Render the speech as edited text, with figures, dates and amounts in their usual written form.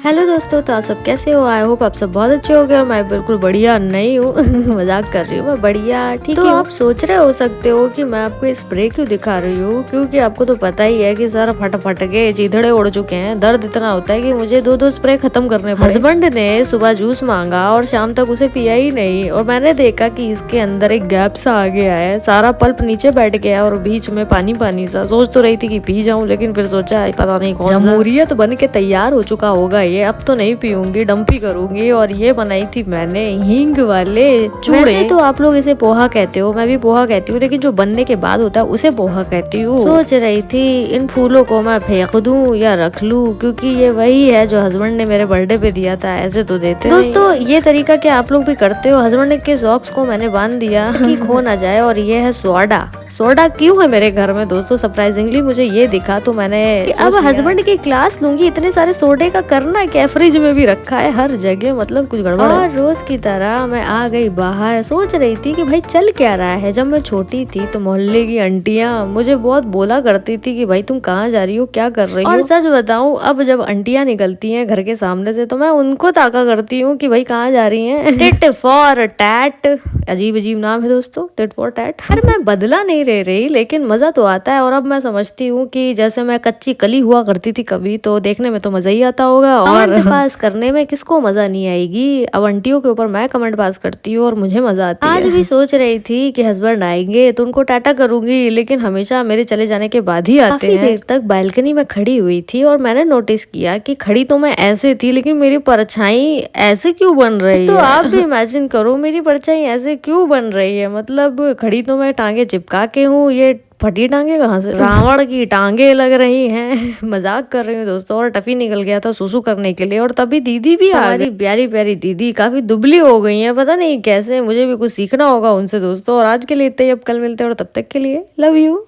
Hello दोस्तों, तो आप सब कैसे हो? आई होप आप सब बहुत अच्छे हो गए और मैं बिल्कुल बढ़िया नहीं हूँ। मजाक कर रही हूँ, मैं बढ़िया ठीक तो आप सोच रहे हो सकते हो कि मैं आपको स्प्रे क्यों दिखा रही हूँ, क्योंकि आपको तो पता ही है कि सर फट फट के चीथड़े उड़ चुके हैं। दर्द इतना होता है कि मुझे दो स्प्रे खत्म करने पड़े। हस्बैंड ने सुबह जूस मांगा और शाम तक उसे पिया ही नहीं, और मैंने देखा कि इसके अंदर एक गैप सा आ गया है, सारा पल्प नीचे बैठ गया और बीच में पानी पानी सा। सोच तो रही थी कि पी जाऊं, लेकिन फिर सोचा पता नहीं कौन जमहूरियत बन के तैयार हो चुका होगा ये। अब तो नहीं पीऊंगी, डंपी करूंगी। और ये बनाई थी मैंने हींग वाले चूड़े। वैसे तो आप लोग इसे पोहा कहते हो, मैं भी पोहा कहती हूँ, लेकिन जो बनने के बाद होता है उसे पोहा कहती हूँ। सोच रही थी इन फूलों को मैं फेंक दूं या रख लूं, क्योंकि ये वही है जो हस्बैंड ने मेरे बर्थडे पे दिया था। ऐसे तो देते दोस्तों, ये तरीका क्या आप लोग भी करते हो? हस्बैंड के सॉक्स को मैंने बांध दिया कि खो ना जाए। और ये है सोडा। सोडा क्यों है मेरे घर में दोस्तों? सरप्राइजिंगली मुझे ये दिखा तो मैंने अब हस्बैंड की क्लास लूंगी। इतने सारे सोडे का करना क्या, फ्रिज में भी रखा है हर जगह, मतलब कुछ गड़बड़ है। और रोज की तरह मैं आ गई बाहर। सोच रही थी कि भाई चल क्या रहा है। जब मैं छोटी थी तो मोहल्ले की आंटियां मुझे बहुत बोला करती थी कि भाई तुम कहाँ जा रही हो, क्या कर रही हो। और सच बताऊं, अब जब आंटियां निकलती हैं घर के सामने से तो मैं उनको ताका करती हूँ कि भाई कहाँ जा रही हैं। टिट फॉर टैट, अजीब अजीब नाम है दोस्तों, टिट फॉर टैट। अरे मैं बदला नहीं रह रही, लेकिन मजा तो आता है। और अब मैं समझती हूँ कि जैसे मैं कच्ची कली हुआ करती थी कभी, तो देखने में तो मजा ही आता होगा और पास करने में किसको मजा नहीं आएगी। अब आंटियों के ऊपर मैं कमेंट पास करती हूँ और मुझे मजा आती है। आज भी सोच रही थी कि हस्बैंड आएंगे तो उनको टाटा करूंगी, लेकिन हमेशा मेरे चले जाने के बाद ही आते हैं। काफी देर तक बालकनी में खड़ी हुई थी और मैंने नोटिस किया कि खड़ी तो मैं ऐसे थी, लेकिन मेरी परछाई ऐसे क्यों बन रही है। तो आप भी इमेजिन करो मेरी परछाई ऐसे क्यों बन रही है। मतलब खड़ी तो मैं टांगे चिपका के हूँ, ये फटी टांगे कहाँ से? रावण की टांगे लग रही हैं। मजाक कर रही हूँ दोस्तों। और टफी निकल गया था सुसु करने के लिए, और तभी दीदी भी आ गई। प्यारी प्यारी दीदी काफी दुबली हो गई है, पता नहीं कैसे। मुझे भी कुछ सीखना होगा उनसे दोस्तों। और आज के लिए इतना ही, अब कल मिलते हैं, और तब तक के लिए लव यू।